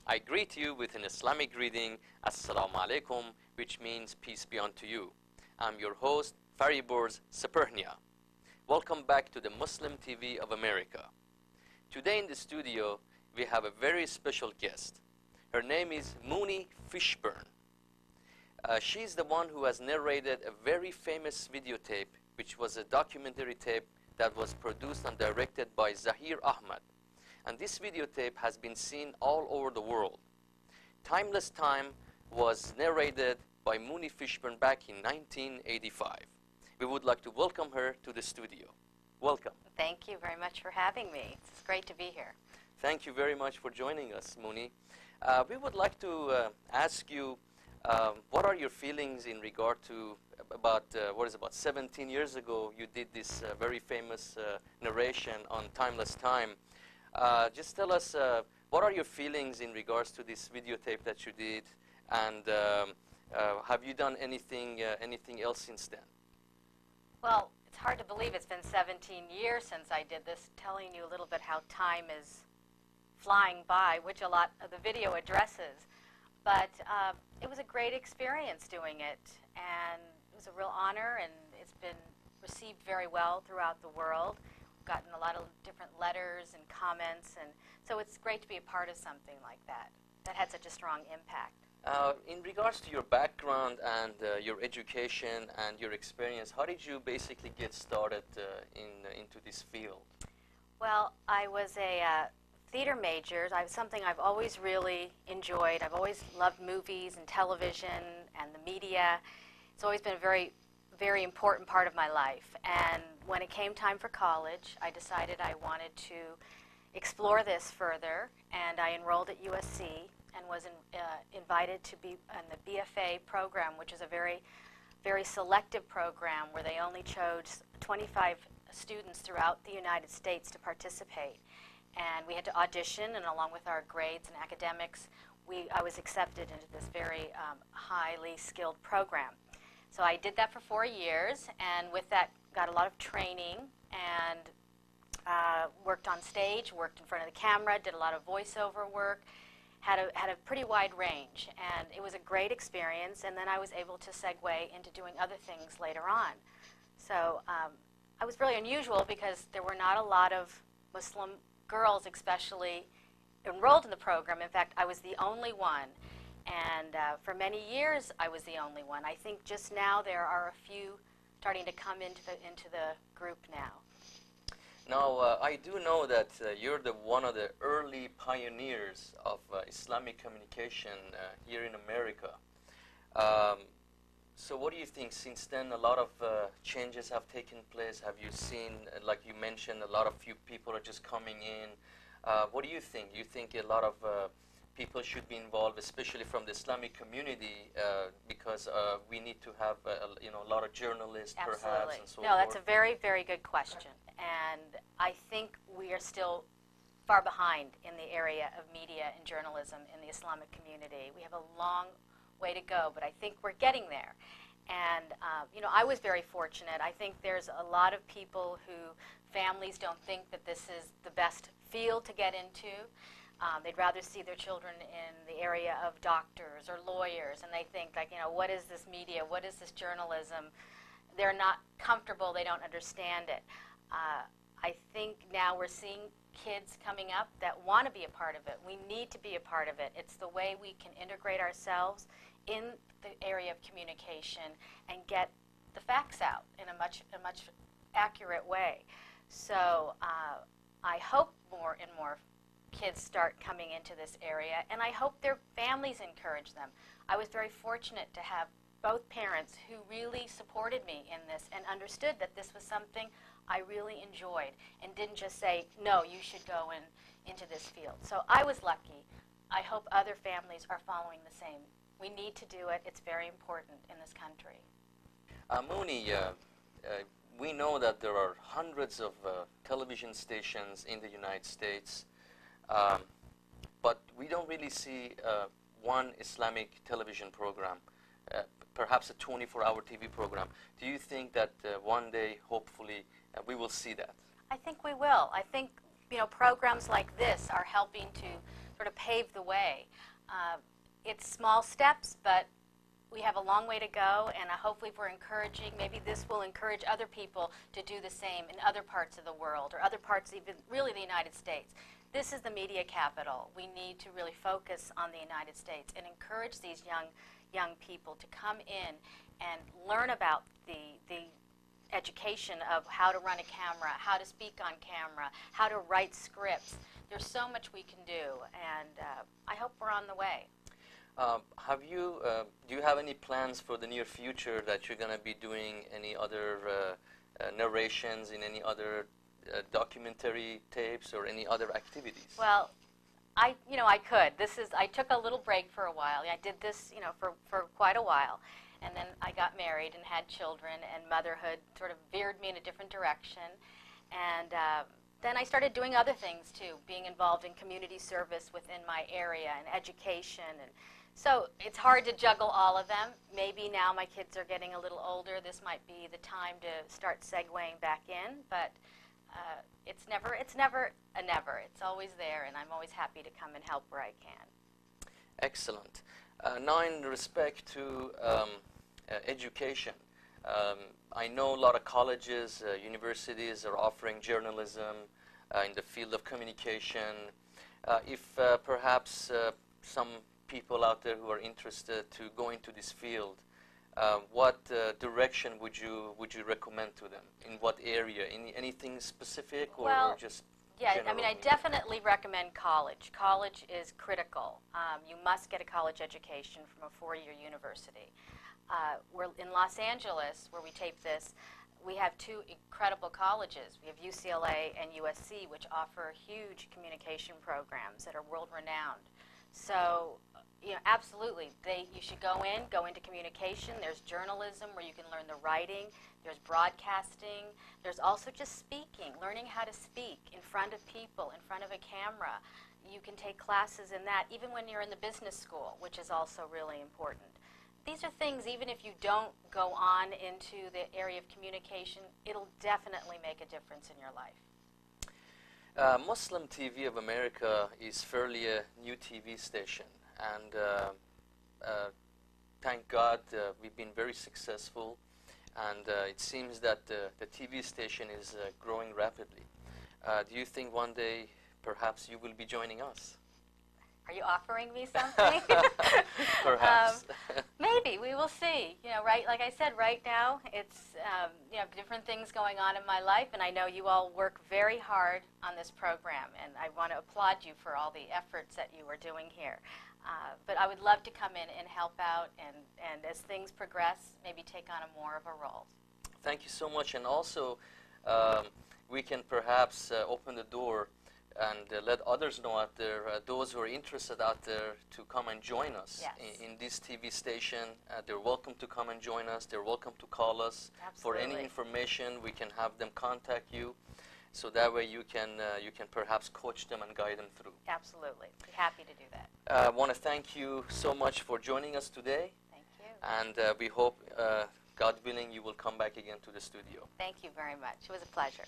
I greet you with an Islamic greeting, Assalamu alaikum, which means peace be unto you. I'm your host, Fariborz, Sepehrnia. Welcome back to the Muslim TV of America. Today in the studio, we have a very special guest. Her name is Moony Fishbern. She's the one who has narrated a very famous videotape, which was a documentary tape that was produced and directed by Zahir Ahmad. And this videotape has been seen all over the world. Timeless Time was narrated by Moony Fishbern back in 1985. We would like to welcome her to the studio. Welcome. Thank you very much for having me. It's great to be here. Thank you very much for joining us, Moony. We would like to ask you, what are your feelings in regard to about 17 years ago you did this very famous narration on Timeless Time. Just tell us, what are your feelings in regards to this videotape that you did, and have you done anything else since then? Well, it's hard to believe it's been 17 years since I did this, telling you a little bit how time is flying by, which a lot of the video addresses. But it was a great experience doing it, and it was a real honor, and it's been received very well throughout the world. Gotten a lot of different letters and comments, and so it's great to be a part of something like that had such a strong impact. In regards to your background and your education and your experience, how did you basically get started into this field? Well, I was a theater major. Something I've always really enjoyed. I've always loved movies and television and the media. It's always been a very important part of my life. And when it came time for college, I decided I wanted to explore this further, and I enrolled at USC and was invited to be in the BFA program, which is a very selective program where they only chose 25 students throughout the United States to participate. And we had to audition, and along with our grades and academics, I was accepted into this very highly skilled program. So I did that for 4 years, and with that got a lot of training, and worked on stage, worked in front of the camera, did a lot of voiceover work, had a pretty wide range, and it was a great experience. And then I was able to segue into doing other things later on. So I was really unusual because there were not a lot of Muslim girls, especially, enrolled in the program. In fact, I was the only one. And for many years, I was the only one. I think just now there are a few starting to come into the group now. Now, I do know that you're one of the early pioneers of Islamic communication here in America. So what do you think? Since then, a lot of changes have taken place. Have you seen, like you mentioned, a lot of few people are just coming in. What do you think? Do you think a lot of people should be involved, especially from the Islamic community, because we need to have a lot of journalists, Absolutely. Perhaps, and so forth? No, that's a very good question. And I think we are still far behind in the area of media and journalism in the Islamic community. We have a long way to go, but I think we're getting there. And I was very fortunate. I think there's a lot of people who families don't think that this is the best field to get into. They'd rather see their children in the area of doctors or lawyers, and they think, like, what is this media? What is this journalism? They're not comfortable. They don't understand it. I think now we're seeing kids coming up that want to be a part of it. We need to be a part of it. It's the way we can integrate ourselves in the area of communication and get the facts out in a much accurate way. So I hope more and more kids start coming into this area, and I hope their families encourage them. I was very fortunate to have both parents who really supported me in this and understood that this was something I really enjoyed and didn't just say, no, you should go into this field. So I was lucky. I hope other families are following the same. We need to do it. It's very important in this country. Moony, we know that there are hundreds of television stations in the United States, but we don't really see one Islamic television program, perhaps a 24-hour TV program. Do you think that one day, hopefully, we will see that? I think we will. I think programs like this are helping to sort of paved the way. It's small steps, but we have a long way to go, and hopefully if we're encouraging, maybe this will encourage other people to do the same in other parts of the world, or other parts, even really the United States. This is the media capital. We need to really focus on the United States and encourage these young people to come in and learn about the education of how to run a camera, how to speak on camera, how to write scripts. There's so much we can do, and I hope we're on the way. Do you have any plans for the near future that you're going to be doing any other narrations in any other documentary tapes or any other activities? Well, I could. I took a little break for a while. I did this, for quite a while. And then I got married and had children, and motherhood sort of veered me in a different direction. And then I started doing other things, too, being involved in community service within my area and education. And so it's hard to juggle all of them. Maybe now my kids are getting a little older. This might be the time to start segueing back in. But it's never a never. It's always there, and I'm always happy to come and help where I can. Excellent. Now, in respect to education, I know a lot of colleges, universities are offering journalism in the field of communication. If perhaps some people out there who are interested to go into this field, what direction would you recommend to them? In what area? Anything specific, or just yeah, general? I mean, I definitely recommend college. College is critical. You must get a college education from a four-year university. We're in Los Angeles, where we tape this. We have two incredible colleges. We have UCLA and USC, which offer huge communication programs that are world-renowned. So, absolutely, you should go into communication. There's journalism, where you can learn the writing. There's broadcasting. There's also just speaking, learning how to speak in front of people, in front of a camera. You can take classes in that, even when you're in the business school, which is also really important. These are things, even if you don't go on into the area of communication, it'll definitely make a difference in your life. Muslim TV of America is fairly a new TV station, and thank God we've been very successful, and it seems that the TV station is growing rapidly. Do you think one day perhaps you will be joining us? Are you offering me something? Perhaps. Maybe. We will see. Right, like I said, right now it's different things going on in my life, and I know you all work very hard on this program, and I want to applaud you for all the efforts that you are doing here. But I would love to come in and help out, and as things progress, maybe take on more of a role. Thank you so much, and also we can perhaps open the door and let others know out there, those who are interested out there, to come and join us. Yes. in this TV station. They're welcome to come and join us. They're welcome to call us. Absolutely. For any information. We can have them contact you, so that way you can perhaps coach them and guide them through. Absolutely. Be happy to do that. I want to thank you so much for joining us today. Thank you. And we hope, God willing, you will come back again to the studio. Thank you very much. It was a pleasure.